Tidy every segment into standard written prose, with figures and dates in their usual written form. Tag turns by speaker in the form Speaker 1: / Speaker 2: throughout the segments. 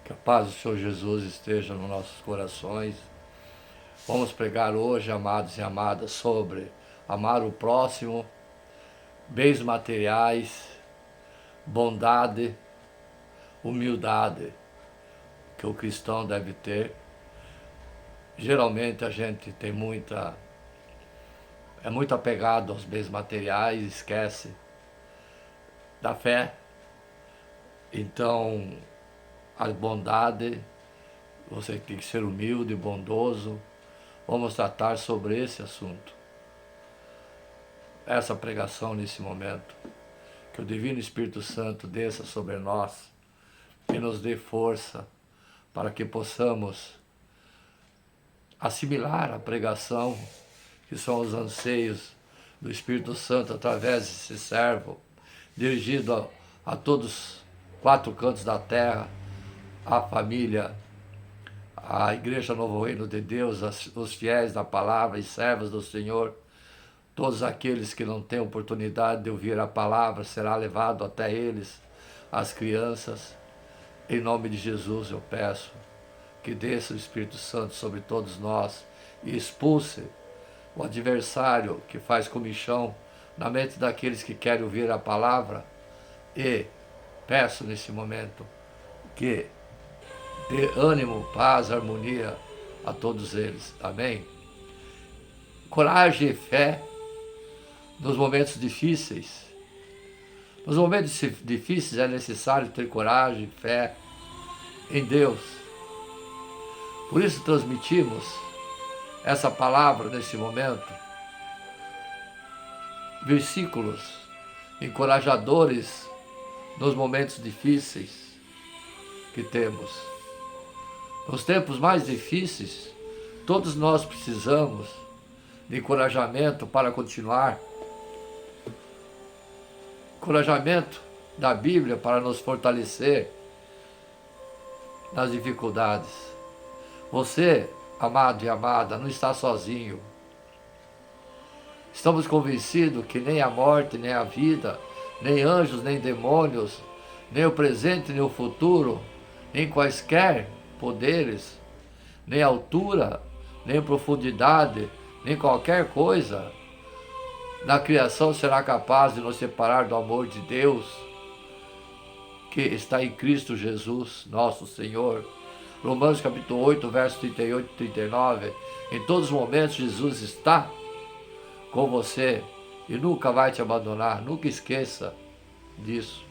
Speaker 1: Que a paz do Senhor Jesus esteja nos nossos corações. Vamos pregar hoje, amados e amadas, sobre amar o próximo, bens materiais, bondade, humildade que o cristão deve ter. Geralmente a gente é muito apegado aos bens materiais, esquece da fé. Então, a bondade, você tem que ser humilde e bondoso. Vamos tratar sobre esse assunto. Essa pregação nesse momento. Que o Divino Espírito Santo desça sobre nós e nos dê força para que possamos assimilar a pregação, que são os anseios do Espírito Santo através desse servo, dirigido a todos os 4 cantos da terra, a família, a Igreja Novo Reino de Deus, os fiéis da palavra e servos do Senhor, todos aqueles que não têm oportunidade de ouvir a palavra, será levado até eles, as crianças. Em nome de Jesus eu peço que desça o Espírito Santo sobre todos nós e expulse o adversário que faz comichão na mente daqueles que querem ouvir a palavra, e peço nesse momento que dê ânimo, paz, harmonia a todos eles. Amém? Coragem e fé nos momentos difíceis. Nos momentos difíceis é necessário ter coragem e fé em Deus. Por isso transmitimos essa palavra nesse momento. Versículos encorajadores nos momentos difíceis que temos. Nos tempos mais difíceis, todos nós precisamos de encorajamento para continuar. Encorajamento da Bíblia para nos fortalecer nas dificuldades. Você, amado e amada, não está sozinho. Estamos convencidos que nem a morte, nem a vida, nem anjos, nem demônios, nem o presente, nem o futuro, nem quaisquer poderes, nem altura, nem profundidade, nem qualquer coisa na criação será capaz de nos separar do amor de Deus que está em Cristo Jesus, nosso Senhor. Romanos capítulo 8, verso 38 e 39. Em todos os momentos Jesus está com você e nunca vai te abandonar. Nunca esqueça disso.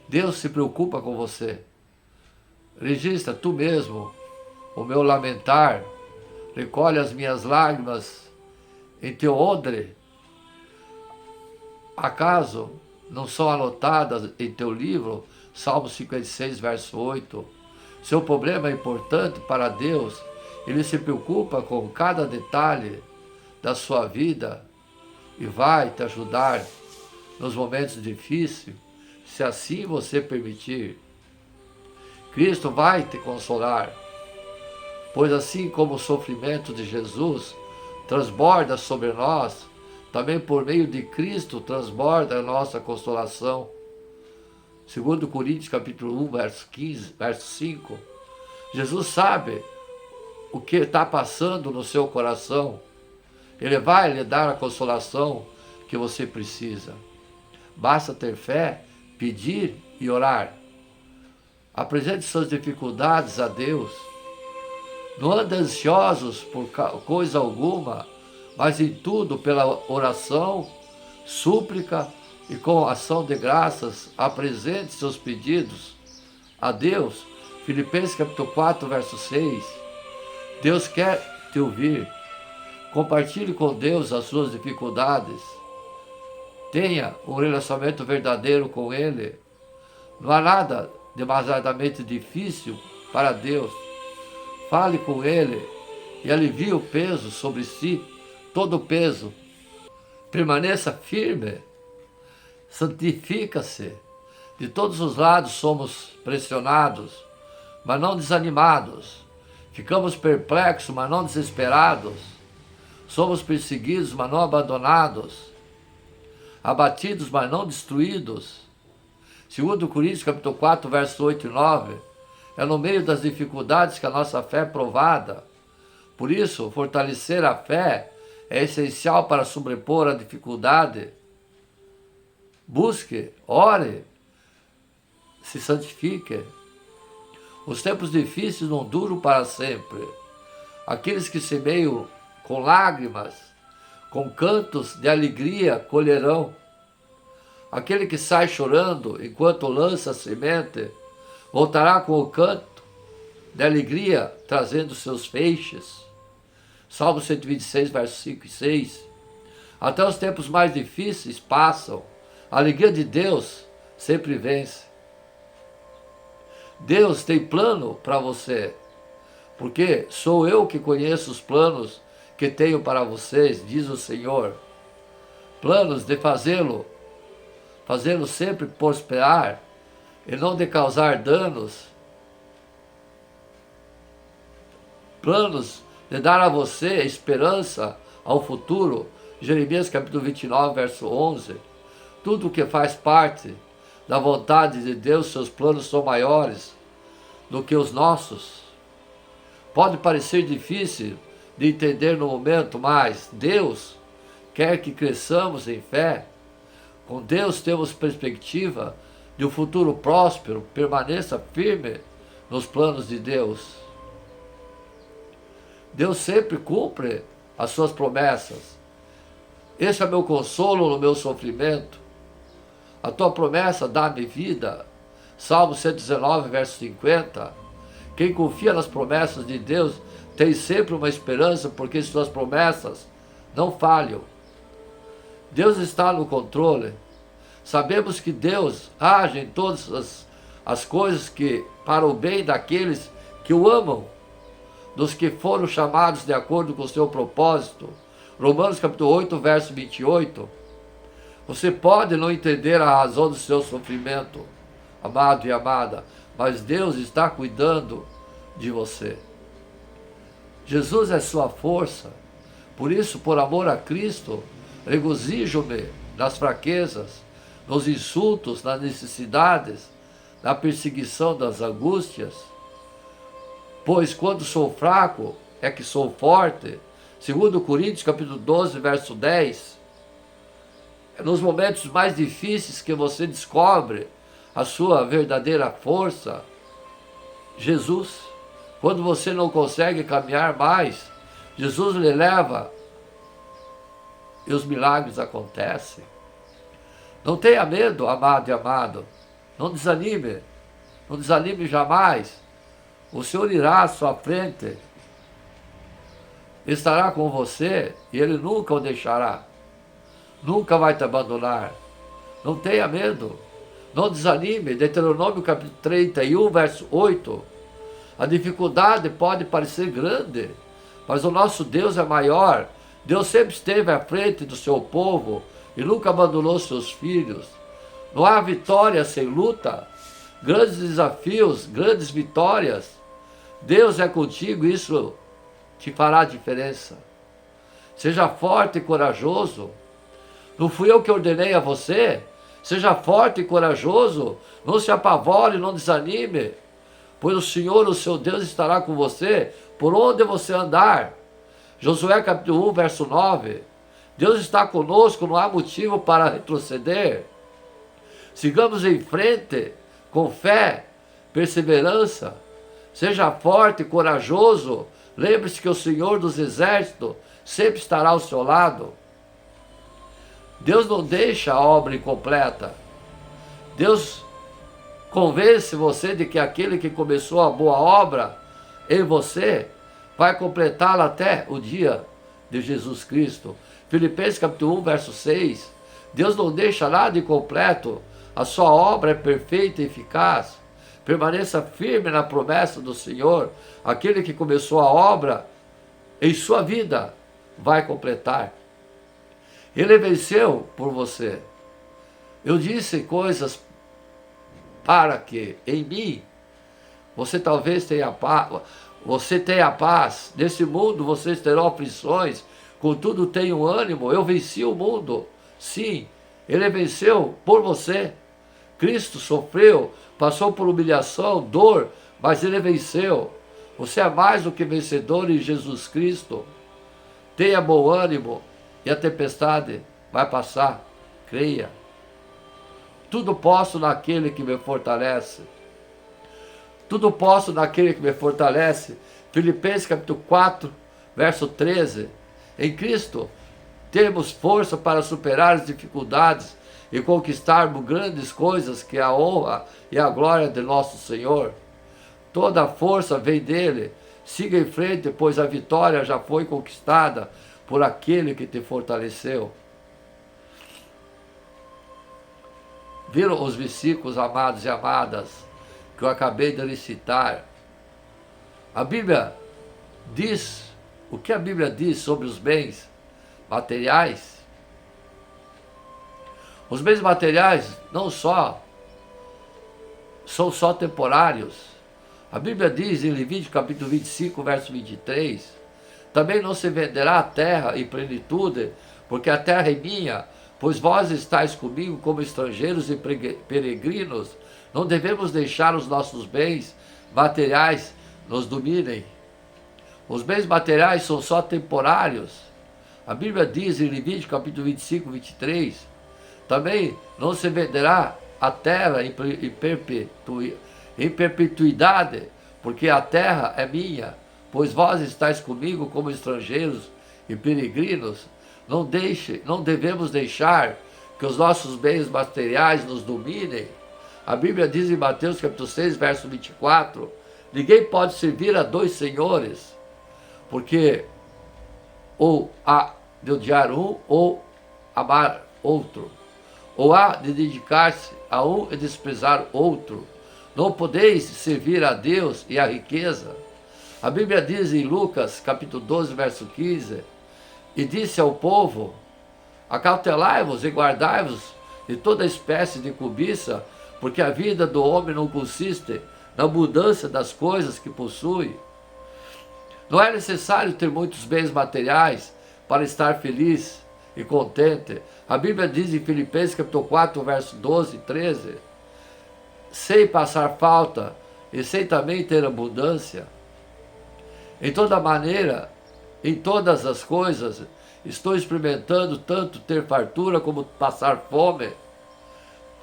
Speaker 1: Deus se preocupa com você. Registra tu mesmo o meu lamentar, recolhe as minhas lágrimas em teu odre. Acaso não são anotadas em teu livro? Salmo 56, verso 8. Seu problema é importante para Deus. Ele se preocupa com cada detalhe da sua vida e vai te ajudar nos momentos difíceis, se assim você permitir. Cristo vai te consolar, pois assim como o sofrimento de Jesus transborda sobre nós, também por meio de Cristo transborda a nossa consolação. 2 Coríntios capítulo 1, verso 15, verso 5. Jesus sabe o que está passando no seu coração. Ele vai lhe dar a consolação que você precisa. Basta ter fé, pedir e orar. Apresente suas dificuldades a Deus. Não ande ansiosos por coisa alguma, mas em tudo pela oração, súplica e com ação de graças apresente seus pedidos a Deus. Filipenses capítulo 4, verso 6. Deus quer te ouvir. Compartilhe com Deus as suas dificuldades. Tenha um relacionamento verdadeiro com Ele. Não há nada demasiadamente difícil para Deus. Fale com Ele e alivie o peso sobre si, todo o peso. Permaneça firme. Santifica-se. De todos os lados somos pressionados, mas não desanimados. Ficamos perplexos, mas não desesperados. Somos perseguidos, mas não abandonados. Abatidos, mas não destruídos. 2 Coríntios capítulo 4, verso 8 e 9. É no meio das dificuldades que a nossa fé é provada. Por isso, fortalecer a fé é essencial para sobrepor a dificuldade. Busque, ore, se santifique. Os tempos difíceis não duram para sempre. Aqueles que semeiam com lágrimas, com cantos de alegria, colherão. Aquele que sai chorando enquanto lança a semente, voltará com o canto de alegria, trazendo seus feixes. Salmo 126, versos 5 e 6. Até os tempos mais difíceis passam. A alegria de Deus sempre vence. Deus tem plano para você, porque sou eu que conheço os planos que tenho para vocês, diz o Senhor. Planos de fazê-lo sempre prosperar e não de causar danos. Planos de dar a você esperança ao futuro. Jeremias capítulo 29, verso 11. Tudo que faz parte da vontade de Deus, seus planos são maiores do que os nossos. Pode parecer difícil de entender no momento, mas Deus quer que cresçamos em fé. Com Deus temos perspectiva de um futuro próspero. Permaneça firme nos planos de Deus. Deus sempre cumpre as suas promessas. Esse é meu consolo no meu sofrimento. A tua promessa dá-me vida. Salmo 119, verso 50. Quem confia nas promessas de Deus tem sempre uma esperança, porque suas promessas não falham. Deus está no controle. Sabemos que Deus age em todas as coisas para o bem daqueles que o amam, dos que foram chamados de acordo com o seu propósito. Romanos capítulo 8, verso 28. Você pode não entender a razão do seu sofrimento, amado e amada, mas Deus está cuidando de você. Jesus é sua força. Por isso, por amor a Cristo, regozijo-me nas fraquezas, nos insultos, nas necessidades, na perseguição, das angústias. Pois quando sou fraco, é que sou forte. 2 Coríntios capítulo 12, verso 10. É nos momentos mais difíceis que você descobre a sua verdadeira força. Jesus, quando você não consegue caminhar mais, Jesus lhe leva e os milagres acontecem. Não tenha medo, amado e amado. Não desanime. Não desanime jamais. O Senhor irá à sua frente. Estará com você e Ele nunca o deixará. Nunca vai te abandonar. Não tenha medo. Não desanime. Deuteronômio capítulo 31, verso 8. A dificuldade pode parecer grande, mas o nosso Deus é maior. Deus sempre esteve à frente do seu povo e nunca abandonou seus filhos. Não há vitória sem luta. Grandes desafios, grandes vitórias. Deus é contigo, isso te fará diferença. Seja forte e corajoso. Não fui eu que ordenei a você? Seja forte e corajoso. Não se apavore, não desanime. Pois o Senhor, o seu Deus, estará com você por onde você andar. Josué capítulo 1, verso 9. Deus está conosco, não há motivo para retroceder. Sigamos em frente, com fé, perseverança. Seja forte e corajoso. Lembre-se que o Senhor dos Exércitos sempre estará ao seu lado. Deus não deixa a obra incompleta. Deus convence você de que aquele que começou a boa obra em você vai completá-la até o dia de Jesus Cristo. Filipenses capítulo 1, verso 6. Deus não deixa nada incompleto. A sua obra é perfeita e eficaz. Permaneça firme na promessa do Senhor. Aquele que começou a obra em sua vida vai completar. Ele venceu por você. Eu disse coisas para que em mim você talvez tenha paz. Você tenha paz. Nesse mundo vocês terão aflições. Contudo, tenham ânimo. Eu venci o mundo. Sim, Ele venceu por você. Cristo sofreu, passou por humilhação, dor, mas ele venceu. Você é mais do que vencedor em Jesus Cristo. Tenha bom ânimo e a tempestade vai passar. Creia. Tudo posso naquele que me fortalece. Tudo posso naquele que me fortalece. Filipenses capítulo 4, verso 13. Em Cristo temos força para superar as dificuldades e conquistarmos grandes coisas, que é a honra e a glória de nosso Senhor. Toda a força vem dele. Siga em frente, pois a vitória já foi conquistada por aquele que te fortaleceu. Viram os versículos, amados e amadas, que eu acabei de recitar? A Bíblia diz, o que a Bíblia diz sobre os bens materiais? Os bens materiais não são só temporários. A Bíblia diz em Levítico capítulo 25, verso 23, também não se venderá a terra em plenitude, porque a terra é minha, pois vós estáis comigo como estrangeiros e peregrinos. Não devemos deixar os nossos bens materiais nos dominem. Os bens materiais são só temporários. A Bíblia diz em Levítico capítulo 25, 23, também não se venderá a terra em perpetuidade, porque a terra é minha, pois vós estáis comigo como estrangeiros e peregrinos. Não devemos deixar que os nossos bens materiais nos dominem. A Bíblia diz em Mateus capítulo 6, verso 24, ninguém pode servir a dois senhores, porque ou há de odiar um ou amar outro, ou há de dedicar-se a um e desprezar outro. Não podeis servir a Deus e a riqueza. A Bíblia diz em Lucas capítulo 12, verso 15, e disse ao povo, acautelai-vos e guardai-vos de toda espécie de cobiça, porque a vida do homem não consiste na abundância das coisas que possui. Não é necessário ter muitos bens materiais para estar feliz e contente. A Bíblia diz em Filipenses capítulo 4, verso 12 e 13, sem passar falta e sem também ter abundância. Em toda maneira, em todas as coisas, estou experimentando tanto ter fartura como passar fome,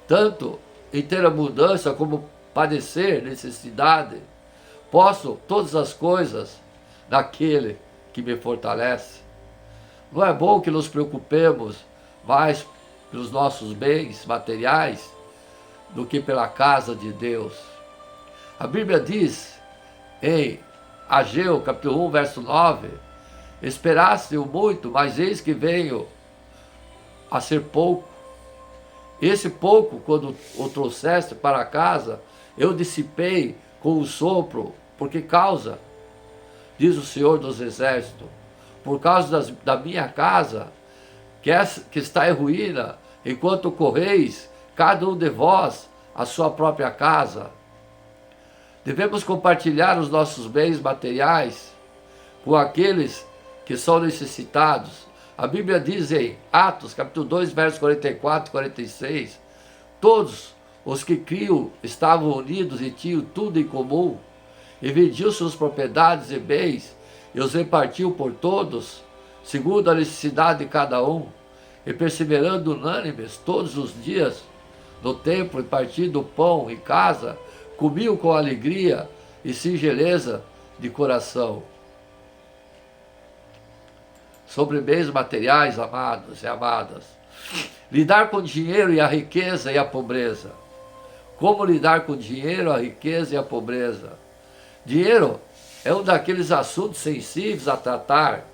Speaker 1: tanto em ter abundância como padecer necessidade. Posso todas as coisas naquele que me fortalece. Não é bom que nos preocupemos mais pelos nossos bens materiais do que pela casa de Deus. A Bíblia diz em Ageu capítulo 1, verso 9, esperaste-o muito, mas eis que venho a ser pouco. Esse pouco, quando o trouxeste para casa, eu dissipei com o sopro. Por que causa? Diz o Senhor dos Exércitos. Por causa da minha casa, que está em ruína, enquanto correis, cada um de vós, a sua própria casa. Devemos compartilhar os nossos bens materiais com aqueles que são necessitados. A Bíblia diz em Atos, capítulo 2, versos 44 e 46, todos os que criam estavam unidos e tinham tudo em comum, e vendiam suas propriedades e bens, e os repartiam por todos, segundo a necessidade de cada um, e perseverando unânimes todos os dias no templo, e partindo o pão em casa, comiam com alegria e singeleza de coração. Sobre bens materiais, amados e amadas. Lidar com o dinheiro e a riqueza e a pobreza. Como lidar com o dinheiro, a riqueza e a pobreza? Dinheiro é um daqueles assuntos sensíveis a tratar.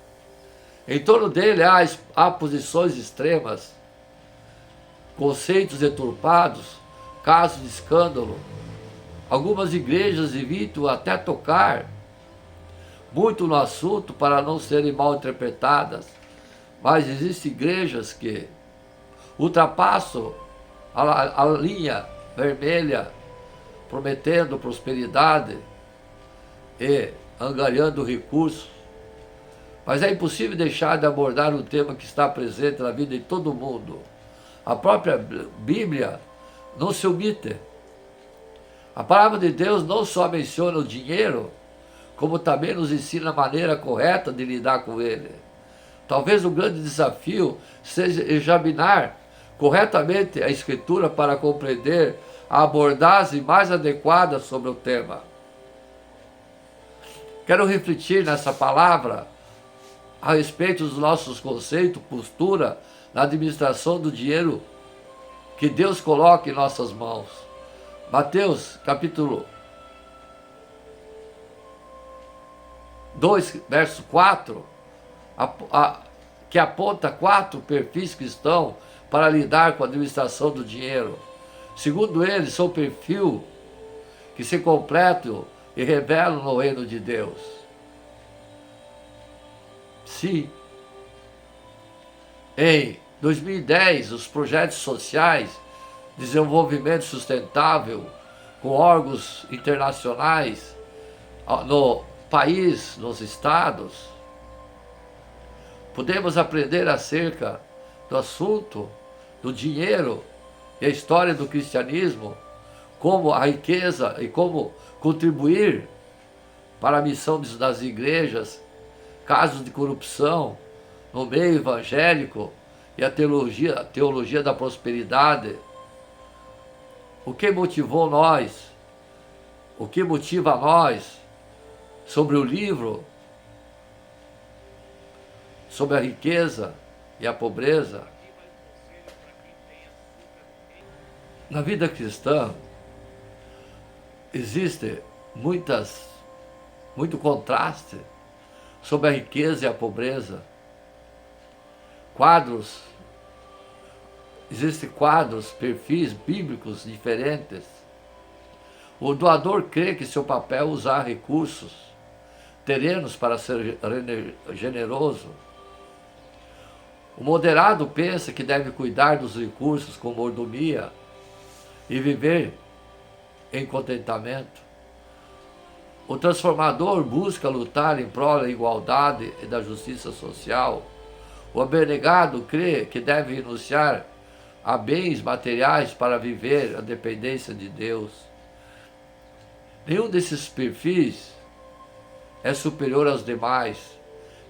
Speaker 1: Em torno dele há posições extremas, conceitos deturpados, casos de escândalo. Algumas igrejas evitam até tocar muito no assunto para não serem mal interpretadas, mas existem igrejas que ultrapassam a linha vermelha, prometendo prosperidade e angariando recursos. Mas é impossível deixar de abordar um tema que está presente na vida de todo mundo. A própria Bíblia não se omite. A palavra de Deus não só menciona o dinheiro, como também nos ensina a maneira correta de lidar com ele. Talvez o grande desafio seja examinar corretamente a Escritura para compreender a abordagem mais adequada sobre o tema. Quero refletir nessa palavra a respeito dos nossos conceitos, postura na administração do dinheiro que Deus coloca em nossas mãos. Mateus capítulo 2, verso 4, que aponta 4 perfis cristãos para lidar com a administração do dinheiro. Segundo eles, são perfis que se completam e revelam no reino de Deus. Sim, em 2010, os projetos sociais, desenvolvimento sustentável, com órgãos internacionais no país, nos estados, podemos aprender acerca do assunto do dinheiro e a história do cristianismo, como a riqueza e como contribuir para a missão das igrejas, casos de corrupção no meio evangélico e a teologia da prosperidade. O que motivou nós, o que motiva nós sobre o livro, sobre a riqueza e a pobreza. Na vida cristã existe muito contraste sobre a riqueza e a pobreza. Existem quadros, perfis bíblicos diferentes. O doador crê que seu papel é usar recursos terrenos para ser generoso. O moderado pensa que deve cuidar dos recursos com mordomia e viver em contentamento. O transformador busca lutar em prol da igualdade e da justiça social. O abnegado crê que deve renunciar a bens materiais para viver a dependência de Deus. Nenhum desses perfis é superior aos demais.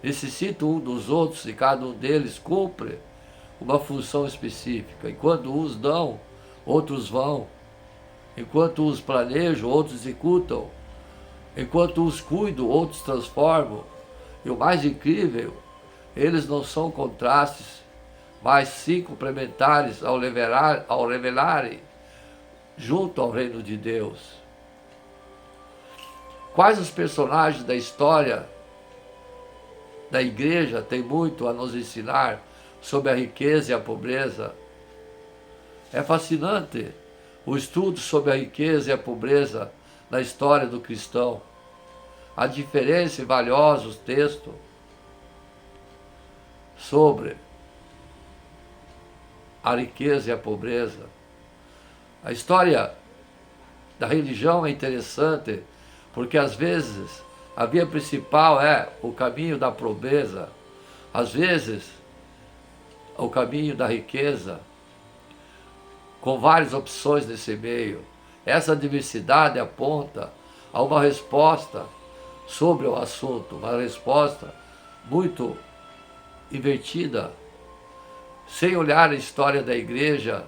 Speaker 1: Necessitam um dos outros e cada um deles cumpre uma função específica. Enquanto uns dão, outros vão. Enquanto uns planejam, outros executam. Enquanto uns cuidam, outros transformam. E o mais incrível, eles não são contrastes, mas sim complementares ao revelarem junto ao reino de Deus. Quais os personagens da história da igreja têm muito a nos ensinar sobre a riqueza e a pobreza? É fascinante o estudo sobre a riqueza e a pobreza na história do cristão. A diferença e valiosos textos sobre a riqueza e a pobreza. A história da religião é interessante porque às vezes a via principal é o caminho da pobreza, às vezes o caminho da riqueza, com várias opções nesse meio. Essa diversidade aponta a uma resposta sobre o assunto, uma resposta muito invertida, sem olhar a história da igreja,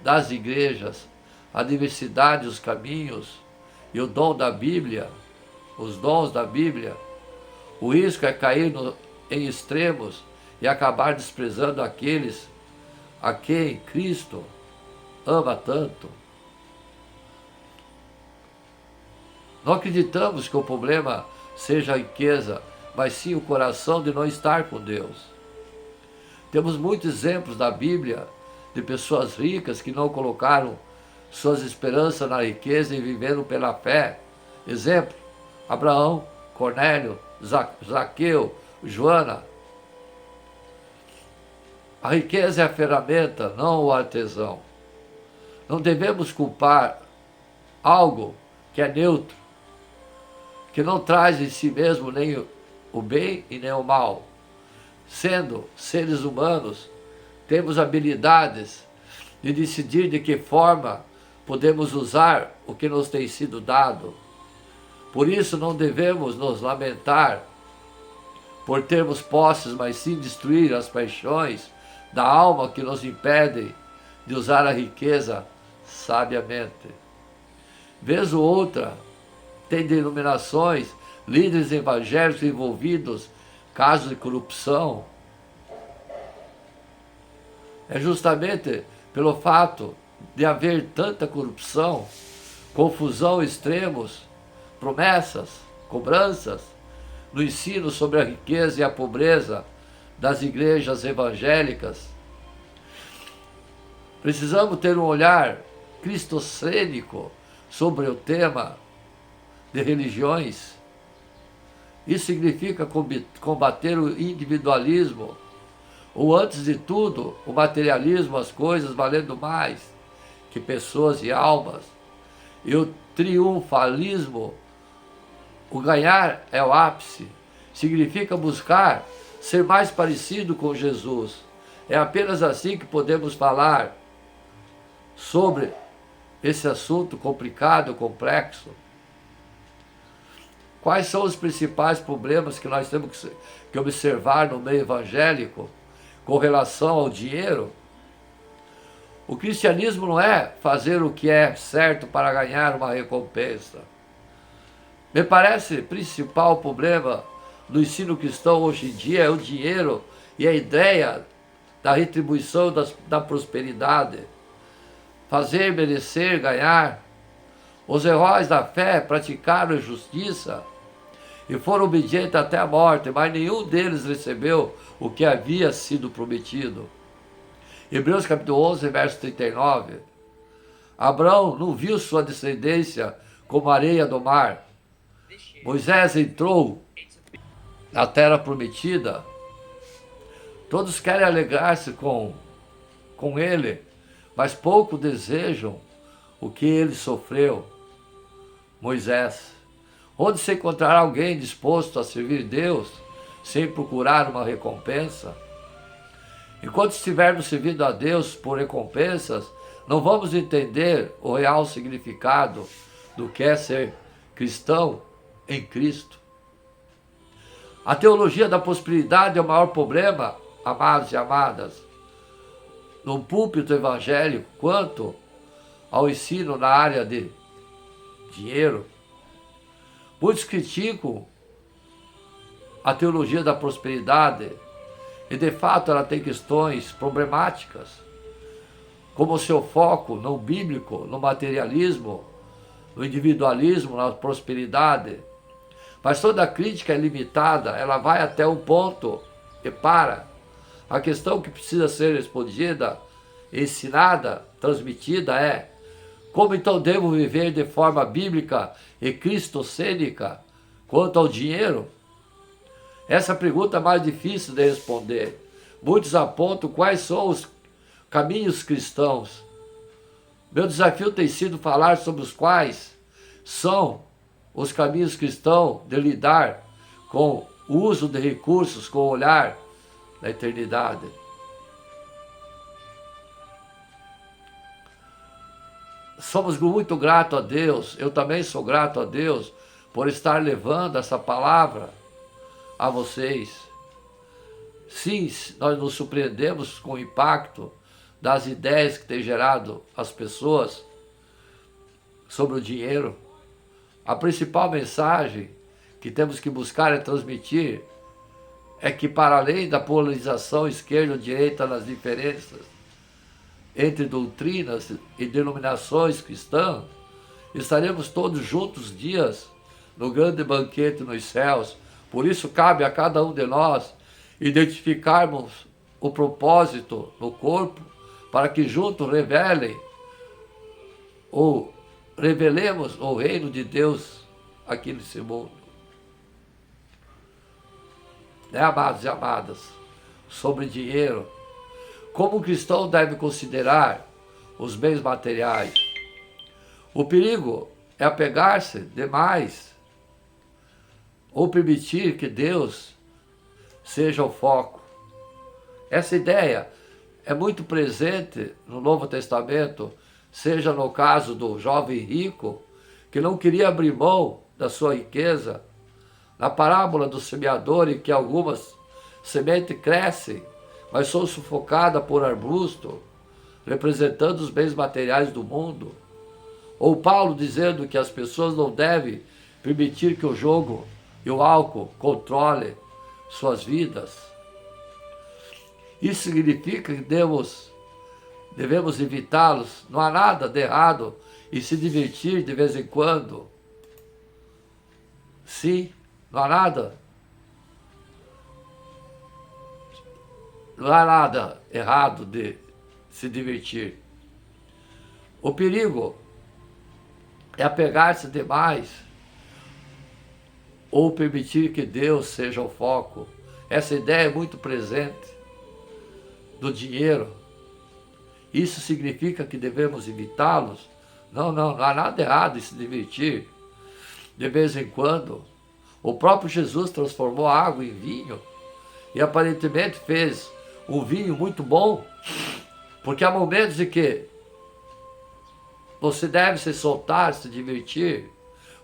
Speaker 1: das igrejas, a diversidade, os caminhos e o dom da Bíblia, os dons da Bíblia. O risco é cair em extremos e acabar desprezando aqueles a quem Cristo ama tanto. Não acreditamos que o problema seja a riqueza, mas sim o coração de não estar com Deus. Temos muitos exemplos da Bíblia de pessoas ricas que não colocaram suas esperanças na riqueza e viveram pela fé. Exemplo, Abraão, Cornélio, Zaqueu, Joana. A riqueza é a ferramenta, não o artesão. Não devemos culpar algo que é neutro, que não traz em si mesmo nem o bem e nem o mal. Sendo seres humanos, temos habilidades de decidir de que forma podemos usar o que nos tem sido dado. Por isso não devemos nos lamentar por termos posses, mas sim destruir as paixões da alma que nos impedem de usar a riqueza sabiamente. Vez ou outra, tem denominações, líderes evangélicos envolvidos, casos de corrupção. É justamente pelo fato de haver tanta corrupção, confusão, extremos, promessas, cobranças, no ensino sobre a riqueza e a pobreza das igrejas evangélicas. Precisamos ter um olhar cristocênico sobre o tema de religiões. Isso significa combater o individualismo, ou antes de tudo, o materialismo, as coisas valendo mais que pessoas e almas, e o triunfalismo. O ganhar é o ápice, significa buscar ser mais parecido com Jesus. É apenas assim que podemos falar sobre esse assunto complicado, complexo. Quais são os principais problemas que nós temos que observar no meio evangélico com relação ao dinheiro? O cristianismo não é fazer o que é certo para ganhar uma recompensa. Me parece o principal problema do ensino cristão hoje em dia é o dinheiro e a ideia da retribuição da prosperidade. Fazer, merecer, ganhar. Os heróis da fé praticaram a justiça e foram obedientes até a morte, mas nenhum deles recebeu o que havia sido prometido. Hebreus capítulo 11, verso 39. Abraão não viu sua descendência como a areia do mar. Moisés entrou na terra prometida. Todos querem alegrar-se com ele, mas pouco desejam o que ele sofreu. Moisés. Onde se encontrará alguém disposto a servir Deus sem procurar uma recompensa? Enquanto estivermos servindo a Deus por recompensas, não vamos entender o real significado do que é ser cristão em Cristo. A teologia da prosperidade é o maior problema, amados e amadas, no púlpito evangélico, quanto ao ensino na área de dinheiro. Muitos criticam a teologia da prosperidade e, de fato, ela tem questões problemáticas, como o seu foco não bíblico, no materialismo, no individualismo, na prosperidade. Mas toda crítica é limitada, ela vai até um ponto e para. A questão que precisa ser respondida, ensinada, transmitida é: como então devo viver de forma bíblica e cristocênica quanto ao dinheiro? Essa pergunta é mais difícil de responder. Muitos apontam quais são os caminhos cristãos. Meu desafio tem sido falar sobre os quais são os caminhos cristãos de lidar com o uso de recursos, com o olhar da eternidade. Somos muito gratos a Deus, eu também sou grato a Deus por estar levando essa palavra a vocês. Sim, nós nos surpreendemos com o impacto das ideias que tem gerado as pessoas sobre o dinheiro. A principal mensagem que temos que buscar e transmitir é que, para além da polarização esquerda-direita nas diferenças entre doutrinas e denominações cristãs, estaremos todos juntos dias no grande banquete nos céus. Por isso cabe a cada um de nós identificarmos o propósito no corpo, para que juntos revelemos o reino de Deus aqui nesse mundo. Né, amados e amadas? Sobre dinheiro. Como um cristão deve considerar os bens materiais? O perigo é apegar-se demais ou permitir que Deus seja o foco. Essa ideia é muito presente no Novo Testamento, seja no caso do jovem rico, que não queria abrir mão da sua riqueza, na parábola do semeador, em que algumas sementes crescem, mas são sufocadas por arbusto, representando os bens materiais do mundo. Ou Paulo dizendo que as pessoas não devem permitir que o jogo e o álcool controlem suas vidas. Isso significa que devemos evitá-los. Não há nada de errado em se divertir de vez em quando. Sim, não há nada. Não há nada errado de se divertir. O perigo é apegar-se demais ou permitir que Deus seja o foco. Essa ideia é muito presente do dinheiro. Isso significa que devemos evitá-los? Não, não há nada errado em se divertir de vez em quando. O próprio Jesus transformou a água em vinho e aparentemente fez um vinho muito bom, porque há momentos em que você deve se soltar, se divertir.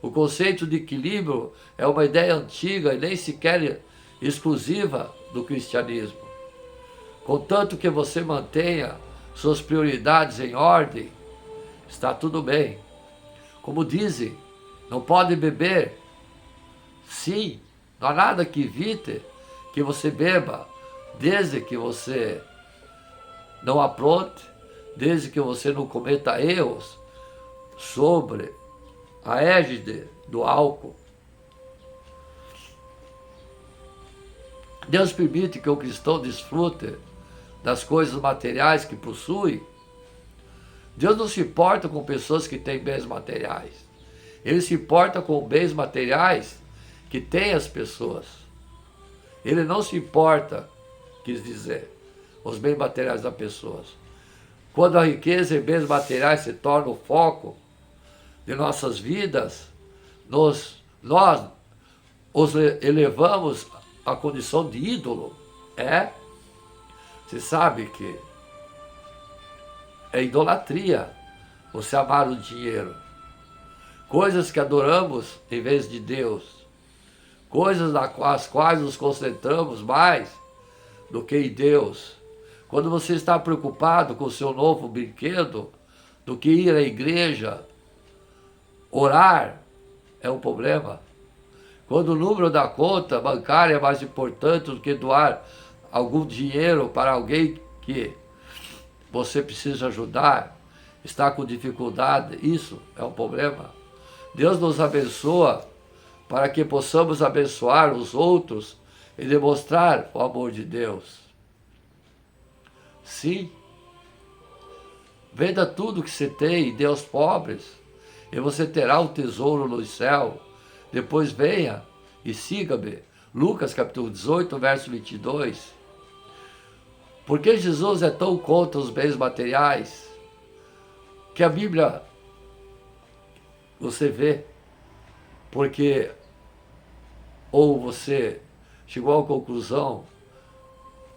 Speaker 1: O conceito de equilíbrio é uma ideia antiga e nem sequer exclusiva do cristianismo. Contanto que você mantenha suas prioridades em ordem, está tudo bem. Como dizem, não pode beber. Sim, não há nada que evite que você beba, desde que você não apronte, desde que você não cometa erros sobre a égide do álcool. Deus permite que o cristão desfrute das coisas materiais que possui. Deus não se importa com pessoas que têm bens materiais. Ele se importa com bens materiais que têm as pessoas. Ele não se importa, quis dizer, os bens materiais das pessoas. Quando a riqueza e bens materiais se tornam o foco de nossas vidas, nós os elevamos à condição de ídolo. Você sabe que é idolatria você amar o dinheiro. Coisas que adoramos em vez de Deus. Coisas nas quais nos concentramos mais do que em Deus. Quando você está preocupado com o seu novo brinquedo, do que ir à igreja, orar é um problema. Quando o número da conta bancária é mais importante do que doar algum dinheiro para alguém que você precisa ajudar, está com dificuldade, isso é um problema. Deus nos abençoa para que possamos abençoar os outros e demonstrar o amor de Deus. Sim, venda tudo que você tem e dê aos pobres, e você terá um tesouro no céu. Depois venha e siga-me. Lucas capítulo 18, verso 22. Por que Jesus é tão contra os bens materiais? Que a Bíblia, você vê, porque ou você chegou à conclusão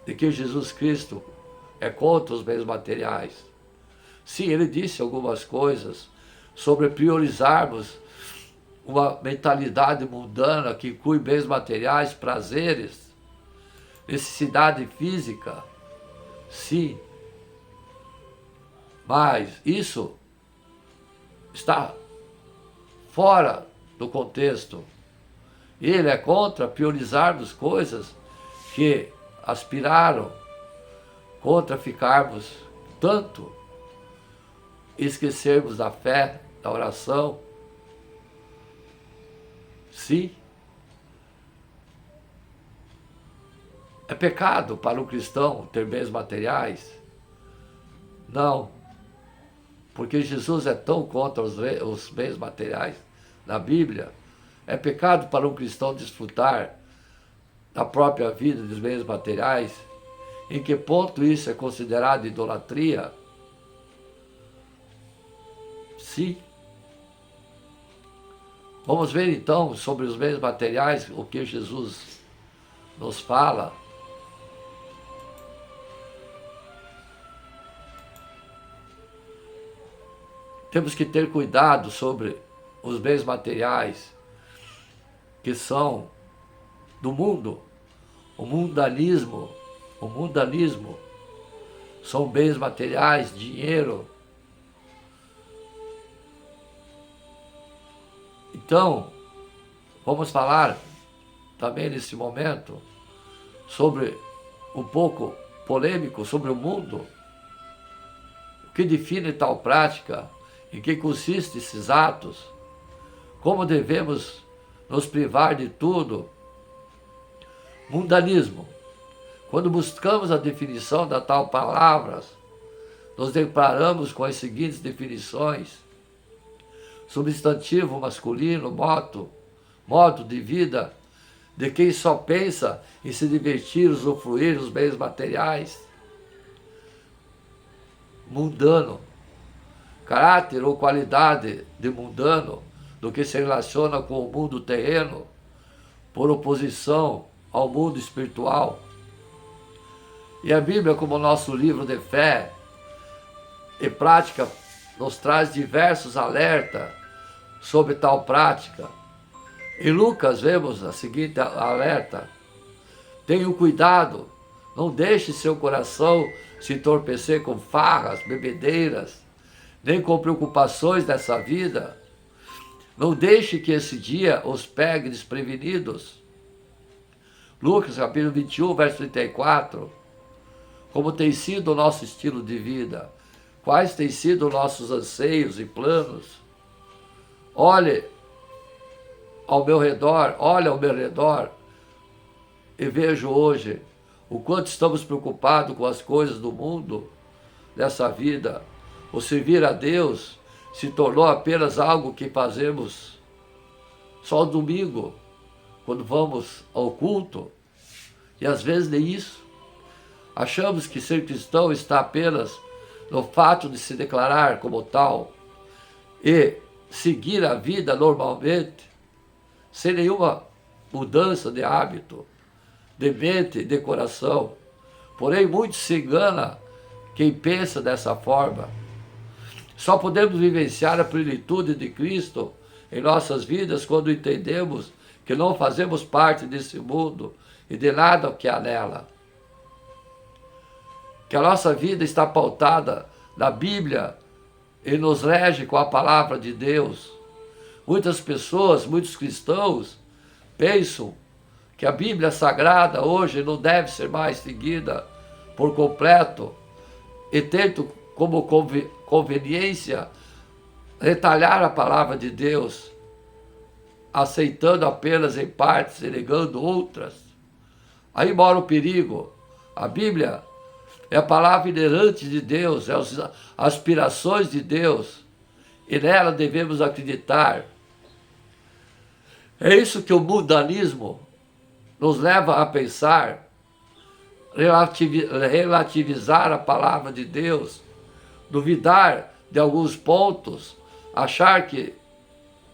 Speaker 1: de que Jesus Cristo é contra os bens materiais. Sim, ele disse algumas coisas sobre priorizarmos uma mentalidade mundana que inclui bens materiais, prazeres, necessidade física. Sim, mas isso está fora do contexto. Ele é contra priorizarmos coisas que aspiraram, contra ficarmos tanto, esquecermos da fé, da oração. Sim, é pecado para um cristão ter bens materiais? Não, porque Jesus é tão contra os bens materiais na Bíblia. É pecado para um cristão desfrutar da própria vida dos bens materiais? Em que ponto isso é considerado idolatria? Sim. Vamos ver então sobre os bens materiais, o que Jesus nos fala. Temos que ter cuidado sobre os bens materiais que são do mundo. O mundanismo são bens materiais, dinheiro. Então, vamos falar também nesse momento sobre um pouco polêmico sobre o mundo. O que define tal prática? Em que consistem esses atos? Como devemos nos privar de tudo? Mundanismo. Quando buscamos a definição da tal palavra, nos deparamos com as seguintes definições: substantivo masculino, modo de vida de quem só pensa em se divertir, usufruir dos bens materiais. Mundano, caráter ou qualidade de mundano, do que se relaciona com o mundo terreno, por oposição ao mundo espiritual. E a Bíblia, como nosso livro de fé e prática, nos traz diversos alertas sobre tal prática. Em Lucas vemos a seguinte alerta: tenha cuidado, não deixe seu coração se entorpecer com farras, bebedeiras, nem com preocupações dessa vida. Não deixe que esse dia os pegue desprevenidos. Lucas capítulo 21, verso 34. Como tem sido o nosso estilo de vida? Quais têm sido nossos anseios e planos? Olhe ao meu redor e vejo hoje o quanto estamos preocupados com as coisas do mundo, dessa vida. O servir a Deus se tornou apenas algo que fazemos só no domingo, quando vamos ao culto, e às vezes nem isso. Achamos que ser cristão está apenas no fato de se declarar como tal e seguir a vida normalmente, sem nenhuma mudança de hábito, de mente, de coração. Porém, muito se engana quem pensa dessa forma. Só podemos vivenciar a plenitude de Cristo em nossas vidas quando entendemos que não fazemos parte desse mundo e de nada que há nela. Que a nossa vida está pautada na Bíblia e nos rege com a palavra de Deus. Muitas pessoas, muitos cristãos, pensam que a Bíblia Sagrada hoje não deve ser mais seguida por completo e tentam como conveniência retalhar a palavra de Deus, aceitando apenas em partes e negando outras. Aí mora o perigo. A Bíblia é a palavra inerente de Deus, é as aspirações de Deus, e nela devemos acreditar. É isso que o mundanismo nos leva a pensar, relativizar a palavra de Deus, duvidar de alguns pontos, achar que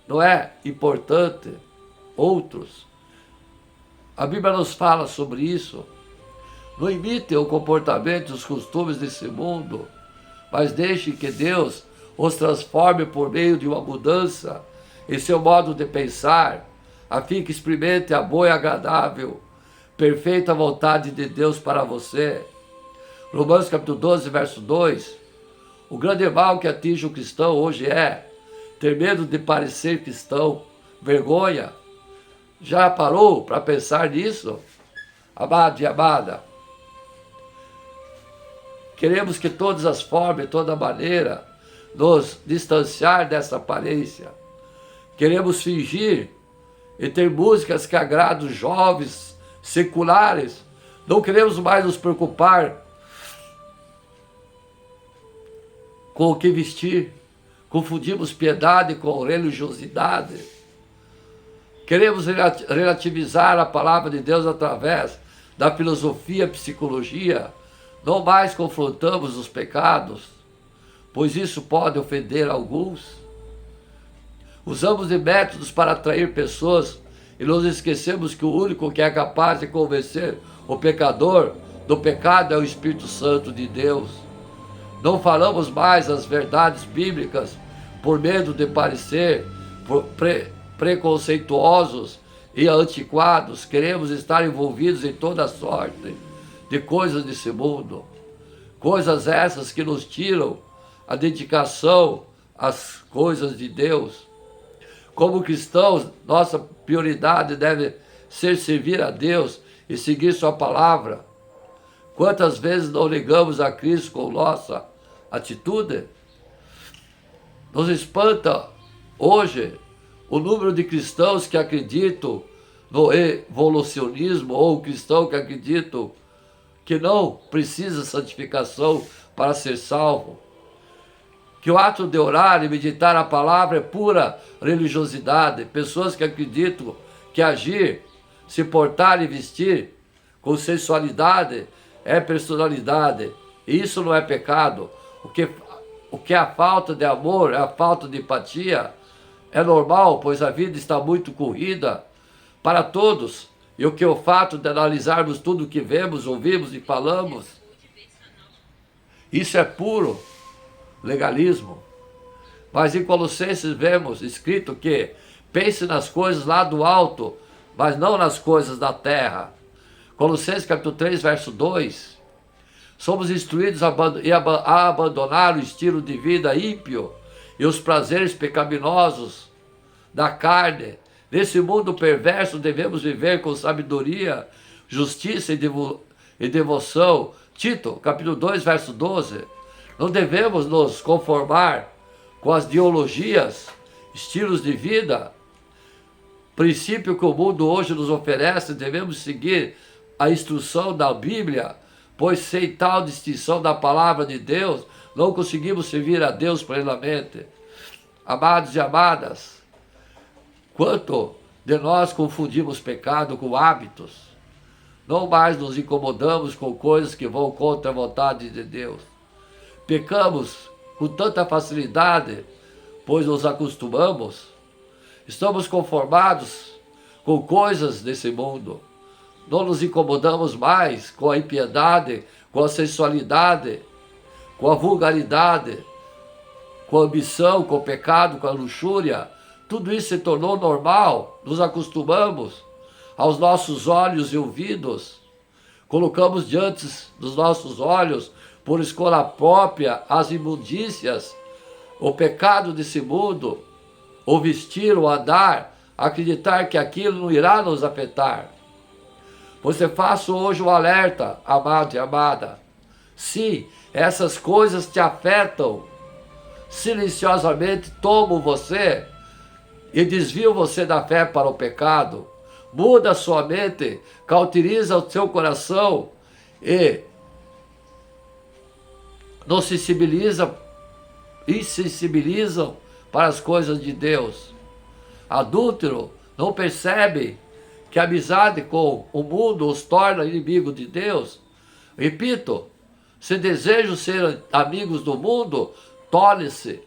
Speaker 1: não é importante outros. A Bíblia nos fala sobre isso. Não imitem o comportamento e os costumes desse mundo, mas deixem que Deus os transforme por meio de uma mudança em seu modo de pensar, a fim que experimente a boa e agradável, perfeita vontade de Deus para você. Romanos capítulo 12, verso 2. O grande mal que atinge o cristão hoje é ter medo de parecer cristão, vergonha. Já parou para pensar nisso? Amado e amada, queremos que todas as formas e toda maneira nos distanciar dessa aparência. Queremos fingir e ter músicas que agradam os jovens, seculares. Não queremos mais nos preocupar com o que vestir. Confundimos piedade com religiosidade. Queremos relativizar a palavra de Deus através da filosofia, psicologia. Não mais confrontamos os pecados, pois isso pode ofender alguns. Usamos de métodos para atrair pessoas e nos esquecemos que o único que é capaz de convencer o pecador do pecado é o Espírito Santo de Deus. Não falamos mais as verdades bíblicas por medo de parecer preconceituosos e antiquados, queremos estar envolvidos em toda sorte de coisas desse mundo. Coisas essas que nos tiram a dedicação às coisas de Deus. Como cristãos, nossa prioridade deve ser servir a Deus e seguir sua palavra. Quantas vezes não ligamos a Cristo com nossa atitude? Nos espanta hoje o número de cristãos que acreditam no evolucionismo, ou cristão que acreditam que não precisa santificação para ser salvo. Que o ato de orar e meditar a palavra é pura religiosidade. Pessoas que acreditam que agir, se portar e vestir com sensualidade é personalidade. E isso não é pecado. O que é a falta de amor, é a falta de empatia, é normal, pois a vida está muito corrida para todos. E o que é o fato de analisarmos tudo o que vemos, ouvimos e falamos, isso é puro legalismo. Mas em Colossenses vemos escrito que pense nas coisas lá do alto, mas não nas coisas da terra. Colossenses capítulo 3, verso 2. Somos instruídos a abandonar o estilo de vida ímpio e os prazeres pecaminosos da carne. Nesse mundo perverso devemos viver com sabedoria, justiça e devoção. Tito, capítulo 2, verso 12. Não devemos nos conformar com as ideologias, estilos de vida, princípio que o mundo hoje nos oferece. Devemos seguir a instrução da Bíblia, pois sem tal distinção da palavra de Deus, não conseguimos servir a Deus plenamente. Amados e amadas, quanto de nós confundimos pecado com hábitos, não mais nos incomodamos com coisas que vão contra a vontade de Deus. Pecamos com tanta facilidade, pois nos acostumamos. Estamos conformados com coisas desse mundo. Não nos incomodamos mais com a impiedade, com a sensualidade, com a vulgaridade, com a ambição, com o pecado, com a luxúria. Tudo isso se tornou normal, nos acostumamos aos nossos olhos e ouvidos. Colocamos diante dos nossos olhos, por escolha própria, as imundícias, o pecado desse mundo, o vestir, o andar, acreditar que aquilo não irá nos afetar. Você faça hoje um alerta, amado e amada. Sim, essas coisas te afetam, silenciosamente tomam você e desviam você da fé para o pecado. Muda a sua mente, cauteriza o seu coração e nos insensibilizam para as coisas de Deus. Adúltero não percebe que a amizade com o mundo os torna inimigos de Deus. Repito, se desejam ser amigos do mundo, tornem-se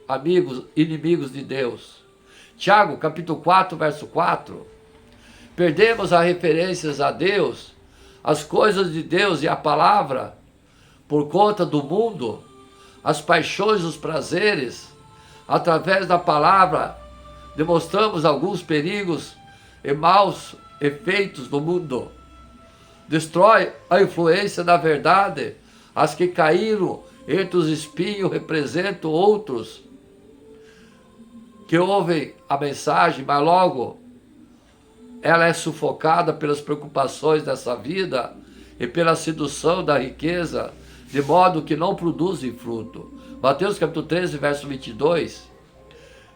Speaker 1: inimigos de Deus. Tiago, capítulo 4, verso 4. Perdemos as referências a Deus, as coisas de Deus e a palavra, por conta do mundo, as paixões, os prazeres. Através da palavra, demonstramos alguns perigos e maus efeitos do mundo. Destrói a influência da verdade. As que caíram entre os espinhos representam outros que ouvem a mensagem, mas logo ela é sufocada pelas preocupações dessa vida e pela sedução da riqueza, de modo que não produzem fruto. Mateus capítulo 13, verso 22.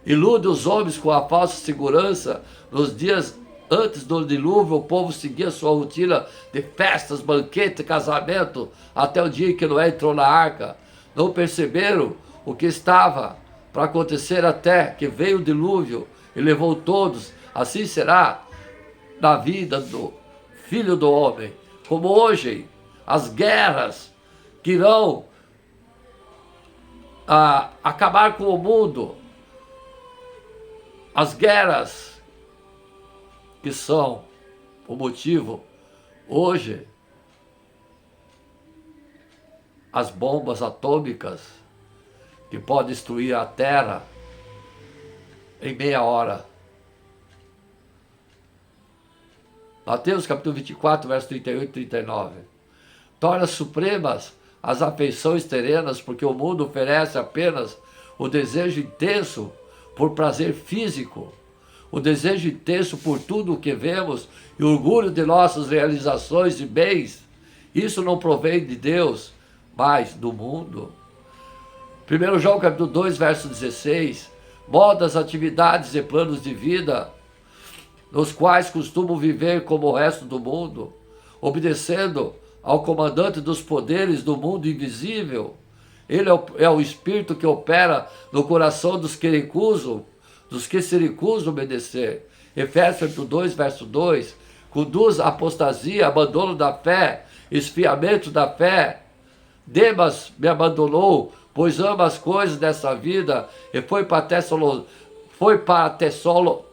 Speaker 1: Ilude os homens com a falsa segurança. Nos dias antes do dilúvio, o povo seguia sua rotina de festas, banquete, casamento, até o dia em que Noé entrou na arca. Não perceberam o que estava para acontecer até que veio o dilúvio e levou todos. Assim será na vida do Filho do Homem. Como hoje, as guerras que irão acabar com o mundo, as guerras que são o motivo hoje, as bombas atômicas que podem destruir a terra, em meia hora. Mateus capítulo 24, verso 38 e 39. Torna supremas as afeições terrenas, porque o mundo oferece apenas o desejo intenso por prazer físico, o desejo intenso por tudo o que vemos e o orgulho de nossas realizações e bens. Isso não provém de Deus, mas do mundo. 1 João capítulo 2, verso 16. Molda as atividades e planos de vida nos quais costumam viver como o resto do mundo, obedecendo ao comandante dos poderes do mundo invisível. Ele é o Espírito que opera no coração dos que se recusam a obedecer. Efésios 2, verso 2. Conduz a apostasia, abandono da fé, esfriamento da fé. Demas me abandonou, pois ama as coisas dessa vida, e foi para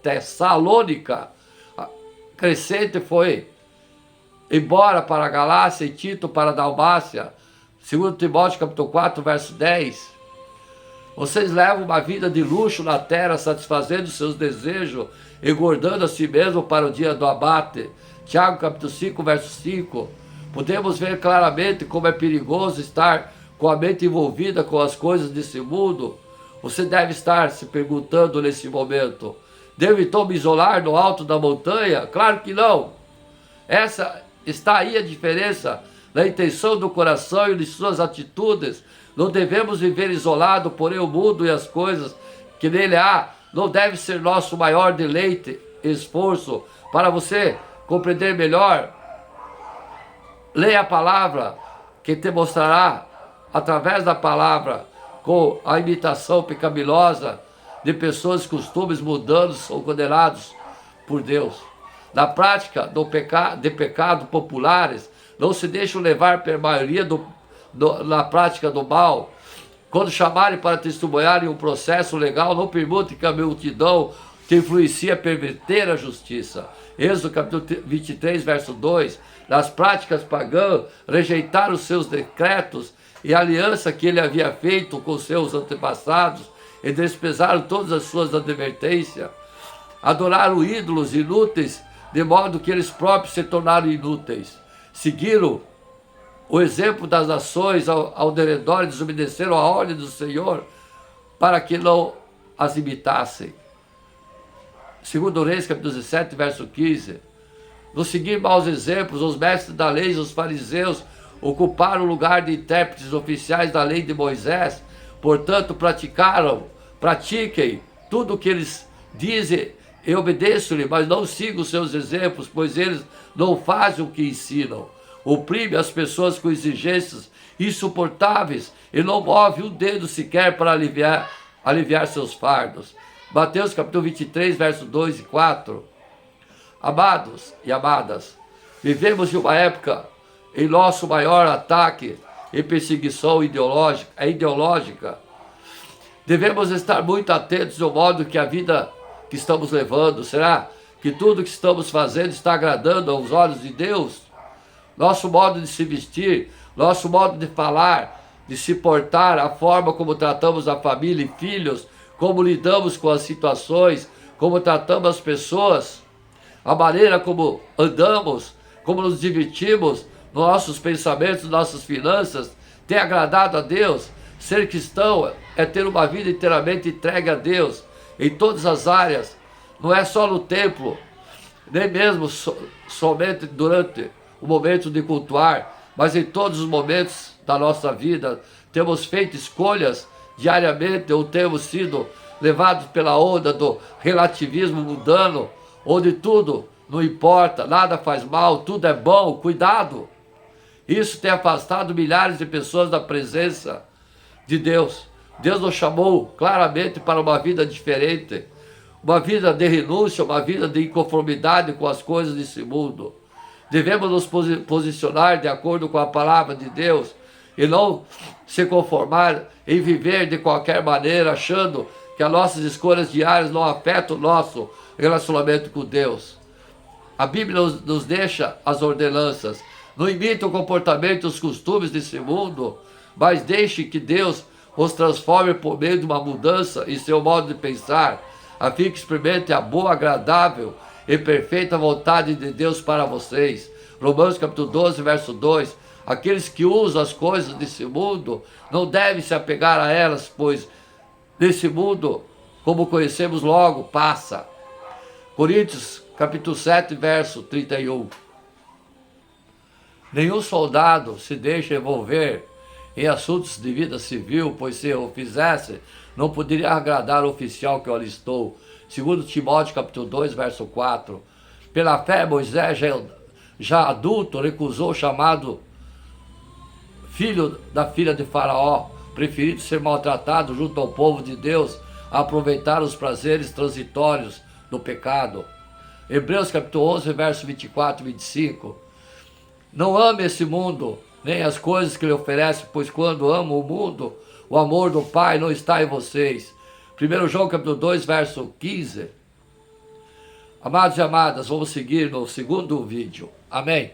Speaker 1: Tessalônica. Crescente foi embora para a Galácia e Tito para a Dalmácia. 2 Timóteo capítulo 4, verso 10. Vocês levam uma vida de luxo na terra, satisfazendo seus desejos, engordando a si mesmo para o dia do abate. Tiago capítulo 5, verso 5. Podemos ver claramente como é perigoso estar com a mente envolvida com as coisas desse mundo. Você deve estar se perguntando nesse momento: devo então me isolar no alto da montanha? Claro que não. Essa está aí a diferença na intenção do coração e de suas atitudes. Não devemos viver isolado, porém o mundo e as coisas que nele há não deve ser nosso maior deleite e esforço. Para você compreender melhor, leia a palavra, que te mostrará através da palavra, com a imitação pecaminosa de pessoas e costumes mundanos, são condenados por Deus. Na prática de pecado populares, não se deixam levar pela maioria na prática do mal. Quando chamarem para testemunhar em um processo legal, não permite que a multidão te influencie a perverter a justiça. Êxodo capítulo 23, verso 2. Nas práticas pagãs, rejeitaram os seus decretos e a aliança que ele havia feito com seus antepassados, e desprezaram todas as suas advertências. Adoraram ídolos inúteis, de modo que eles próprios se tornaram inúteis. Seguiram o exemplo das nações ao derredor e desobedeceram a ordem do Senhor para que não as imitassem. 2 Reis, capítulo 17, verso 15. No seguir maus exemplos, os mestres da lei e os fariseus ocuparam o lugar de intérpretes oficiais da lei de Moisés. Portanto, pratiquem tudo o que eles dizem e obedeçam-lhe, mas não sigam os seus exemplos, pois eles não fazem o que ensinam. Oprime as pessoas com exigências insuportáveis e não move um dedo sequer para aliviar seus fardos. Mateus capítulo 23, versos 2 e 4. Amados e amadas, vivemos em uma época em nosso maior ataque e perseguição ideológica. Devemos estar muito atentos ao modo que a vida que estamos levando. Será que tudo que estamos fazendo está agradando aos olhos de Deus? Nosso modo de se vestir, nosso modo de falar, de se portar, a forma como tratamos a família e filhos, como lidamos com as situações, como tratamos as pessoas, a maneira como andamos, como nos divertimos, nossos pensamentos, nossas finanças, tem agradado a Deus? Ser cristão é ter uma vida inteiramente entregue a Deus, em todas as áreas, não é só no templo, nem mesmo somente durante o momento de cultuar, mas em todos os momentos da nossa vida. Temos feito escolhas diariamente, ou temos sido levados pela onda do relativismo mundano, onde tudo não importa, nada faz mal, tudo é bom. Cuidado! Isso tem afastado milhares de pessoas da presença de Deus. Deus nos chamou claramente para uma vida diferente, uma vida de renúncia, uma vida de inconformidade com as coisas desse mundo. Devemos nos posicionar de acordo com a palavra de Deus e não se conformar em viver de qualquer maneira, achando que as nossas escolhas diárias não afetam o nosso relacionamento com Deus. A Bíblia nos deixa as ordenanças. Não imite o comportamento e os costumes desse mundo, mas deixe que Deus os transforme por meio de uma mudança em seu modo de pensar. a fim que experimente a boa, agradável e perfeita vontade de Deus para vocês. Romanos capítulo 12, verso 2. Aqueles que usam as coisas desse mundo não devem se apegar a elas, pois desse mundo, como conhecemos logo, passa. Coríntios capítulo 7, verso 31. Nenhum soldado se deixa envolver em assuntos de vida civil, pois se o fizesse, não poderia agradar o oficial que o alistou. Segundo Timóteo capítulo 2, verso 4. Pela fé, Moisés, já adulto, recusou o chamado filho da filha de Faraó, preferindo ser maltratado junto ao povo de Deus, a aproveitar os prazeres transitórios do pecado. Hebreus capítulo 11, verso 24 e 25. Não ame esse mundo, nem as coisas que lhe oferece, pois quando amam o mundo, o amor do Pai não está em vocês. 1 João capítulo 2, verso 15. Amados e amadas, vamos seguir no segundo vídeo. Amém.